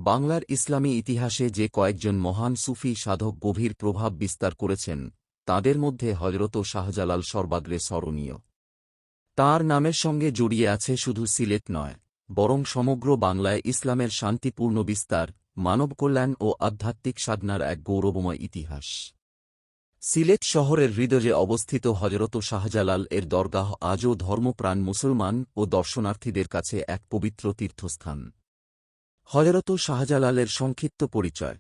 বাংলার ইসলামী ইতিহাসে যে কয়েকজন মহান সুফি সাধক গভীর প্রভাব বিস্তার করেছেন, তাঁদের মধ্যে হযরত শাহজালাল সর্বাগ্রে স্মরণীয়। তাঁর নামের সঙ্গে জড়িয়ে আছে শুধু সিলেট নয়, বরং সমগ্র বাংলায় ইসলামের শান্তিপূর্ণ বিস্তার, মানবকল্যাণ ও আধ্যাত্মিক সাধনার এক গৌরবময় ইতিহাস। সিলেট শহরের হৃদয়ে অবস্থিত হযরত শাহজালাল এর দরগাহ আজও ধর্মপ্রাণ মুসলমান ও দর্শনার্থীদের কাছে এক পবিত্র তীর্থস্থান। হযরত শাহজালালের সংক্ষিপ্ত পরিচয়।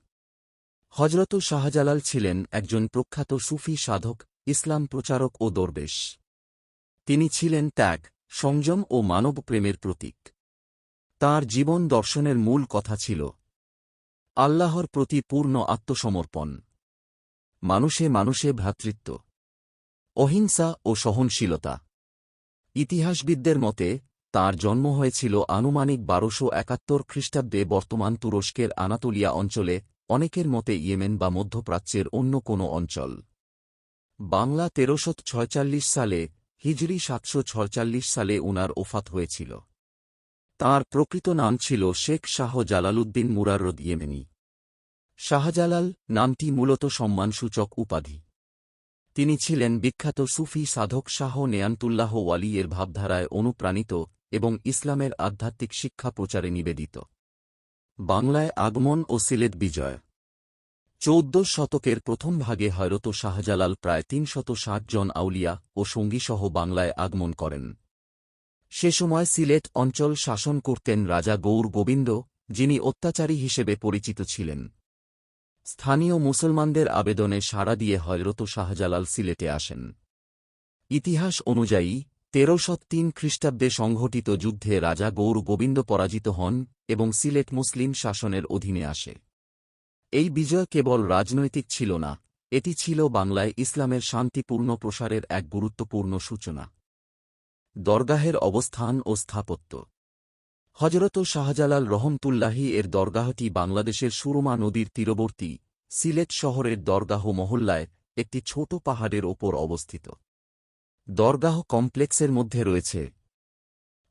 হযরত শাহজালাল ছিলেন একজন প্রখ্যাত সুফি সাধক, ইসলাম প্রচারক ও দরবেশ। তিনি ছিলেন ত্যাগ, সংযম ও মানব প্রেমের প্রতীক। তাঁর জীবন দর্শনের মূল কথা ছিল আল্লাহর প্রতি পূর্ণ আত্মসমর্পণ, মানুষে মানুষে ভ্রাতৃত্ব, অহিংসা ও সহনশীলতা। ইতিহাসবিদদের মতে তাঁর জন্ম হয়েছিল আনুমানিক 1271 খ্রিস্টাব্দে বর্তমান তুরস্কের আনাতোলিয়া অঞ্চলে, অনেকের মতে ইয়েমেন বা মধ্যপ্রাচ্যের অন্য কোনো অঞ্চল। বাংলা 1346 সালে, হিজরি 746 সালে উনার ওফাত হয়েছিল। তাঁর প্রকৃত নাম ছিল শেখ শাহ জালালউদ্দিন মুরাররদ ইয়েমেনি। শাহজালাল নামটি মূলত সম্মানসূচক উপাধি। তিনি ছিলেন বিখ্যাত সুফি সাধক শাহ নেয়ান্তুল্লাহ ওয়ালি এর ভাবধারায় অনুপ্রাণিত এবং ইসলামের আধ্যাত্মিক শিক্ষা প্রচারে নিবেদিত। বাংলায় আগমন ও সিলেট বিজয়। 14 শতকের প্রথম ভাগে হযরত শাহজালাল প্রায় 360 জন আউলিয়া ও সঙ্গীসহ বাংলায় আগমন করেন। সে সময় সিলেট অঞ্চল শাসন করতেন রাজা গৌর গোবিন্দ, যিনি অত্যাচারী হিসেবে পরিচিত ছিলেন। স্থানীয় মুসলমানদের আবেদনে সাড়া দিয়ে হযরত শাহজালাল সিলেটে আসেন। ইতিহাস অনুযায়ী 1303 খ্রিস্টাব্দে সংঘটিত যুদ্ধে রাজা গৌর গোবিন্দ পরাজিত হন এবং সিলেট মুসলিম শাসনের অধীনে আসে। এই বিজয় কেবল রাজনৈতিক ছিল না, এটি ছিল বাংলায় ইসলামের শান্তিপূর্ণ প্রসারের এক গুরুত্বপূর্ণ সূচনা। দরগাহের অবস্থান ও স্থাপত্য। হযরত শাহজালাল রহমতুল্লাহি এর দরগাহটি বাংলাদেশের সুরমা নদীর তীরবর্তী সিলেট শহরের দরগাহ মহল্লায় একটি ছোট পাহাড়ের ওপর অবস্থিত। দরগাহ কমপ্লেক্সের মধ্যে রয়েছে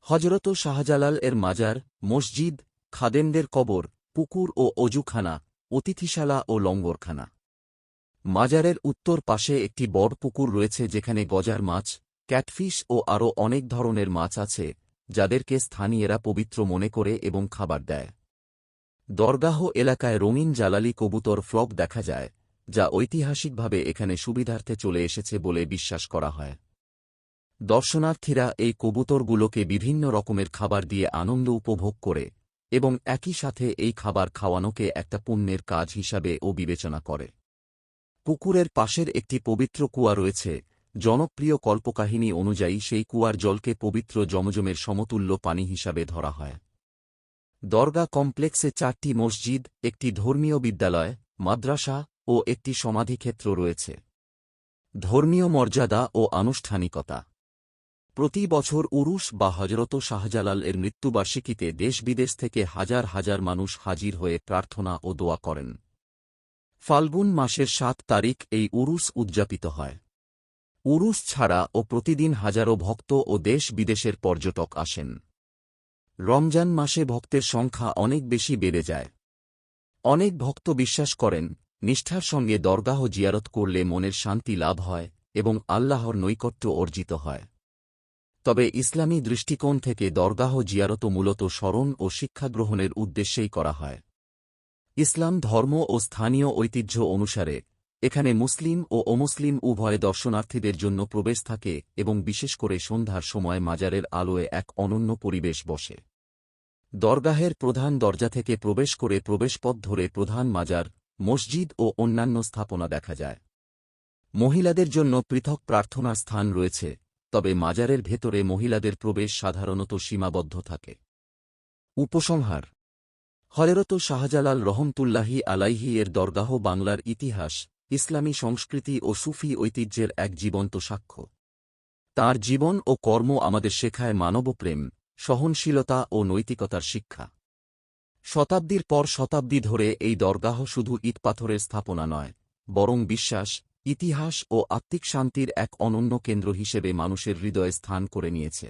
হযরত শাহজালাল এর মাজার, মসজিদ, খাদেমদের কবর, পুকুর ও অজুখানা, অতিথিশালা ও লঙ্গরখানা। মাজারের উত্তর পাশে একটি বড় পুকুর রয়েছে যেখানে গজার মাছ, ক্যাটফিশ ও আরও অনেক ধরনের মাছ আছে, যাদেরকে স্থানীয়রা পবিত্র মনে করে এবং খাবার দেয়। দরগাহ এলাকায় রঙিন জালালি কবুতর ফ্লক দেখা যায়, যা ঐতিহাসিকভাবে এখানে সুবিধার্থে চলে এসেছে বলে বিশ্বাস করা হয়। দর্শনার্থীরা এই কবুতরগুলোকে বিভিন্ন রকমের খাবার দিয়ে আনন্দ উপভোগ করে এবং একই সাথে এই খাবার খাওয়ানোকে একটা পুণ্যের কাজ হিসাবেও বিবেচনা করে। পুকুরের পাশের একটি পবিত্র কুয়া রয়েছে। জনপ্রিয় কল্পকাহিনী অনুযায়ী সেই কুয়ার জলকে পবিত্র জমজমের সমতুল্য পানি হিসাবে ধরা হয়। দরগা কমপ্লেক্সে 4টি মসজিদ, একটি ধর্মীয় বিদ্যালয়, মাদ্রাসা ও একটি সমাধিক্ষেত্র রয়েছে। ধর্মীয় মর্যাদা ও আনুষ্ঠানিকতা। প্রতি বছর উরুস বা হযরত শাহজালাল এর মৃত্যুবার্ষিকীতে দেশ বিদেশ থেকে হাজার হাজার মানুষ হাজির হয়ে প্রার্থনা ও দোয়া করেন। ফাল্গুন মাসের 7 তারিখ এই উরুস উদযাপিত হয়। উরুস ছাড়া ও প্রতিদিন হাজারো ভক্ত ও দেশ বিদেশের পর্যটক আসেন। রমজান মাসে ভক্তের সংখ্যা অনেক বেশি বেড়ে যায়। অনেক ভক্ত বিশ্বাস করেন, নিষ্ঠার সঙ্গে দরগাহ জিয়ারত করলে মনের শান্তি লাভ হয় এবং আল্লাহর নৈকট্য অর্জিত হয়। তবে ইসলামী দৃষ্টিকোণ থেকে দরগাহ জিয়ারত মূলত স্মরণ ও শিক্ষা গ্রহণের উদ্দেশ্যেই করা হয়। ইসলাম ধর্ম ও স্থানীয় ঐতিহ্য অনুসারে এখানে মুসলিম ও অমুসলিম উভয় দর্শনার্থীদের জন্য প্রবেশ থাকে এবং বিশেষ করে সন্ধ্যার সময় মাজারের আলোয় এক অনন্য পরিবেশ বসে। দরগাহের প্রধান দরজা থেকে প্রবেশ করে প্রবেশপথ ধরে প্রধান মাজার, মসজিদ ও অন্যান্য স্থাপনা দেখা যায়। মহিলাদের জন্য পৃথক প্রার্থনার স্থান রয়েছে, তবে মাজারের ভেতরে মহিলাদের প্রবেশ সাধারণত সীমাবদ্ধ থাকে। উপসংহার: হযরত শাহজালাল রহমতুল্লাহি আলাইহি এর দরগাহ বাংলার ইতিহাস, ইসলামী সংস্কৃতি ও সুফি ঐতিহ্যের এক জীবন্ত সাক্ষ্য। তাঁর জীবন ও কর্ম আমাদের শেখায় মানবপ্রেম, সহনশীলতা ও নৈতিকতার শিক্ষা। শতাব্দীর পর শতাব্দী ধরে এই দরগাহ শুধু ইটপাথরের স্থাপনা নয়, বরং বিশ্বাস, ইতিহাস ও আত্মিক শান্তির এক অনন্য কেন্দ্র হিসেবে মানুষের হৃদয়ে স্থান করে নিয়েছে।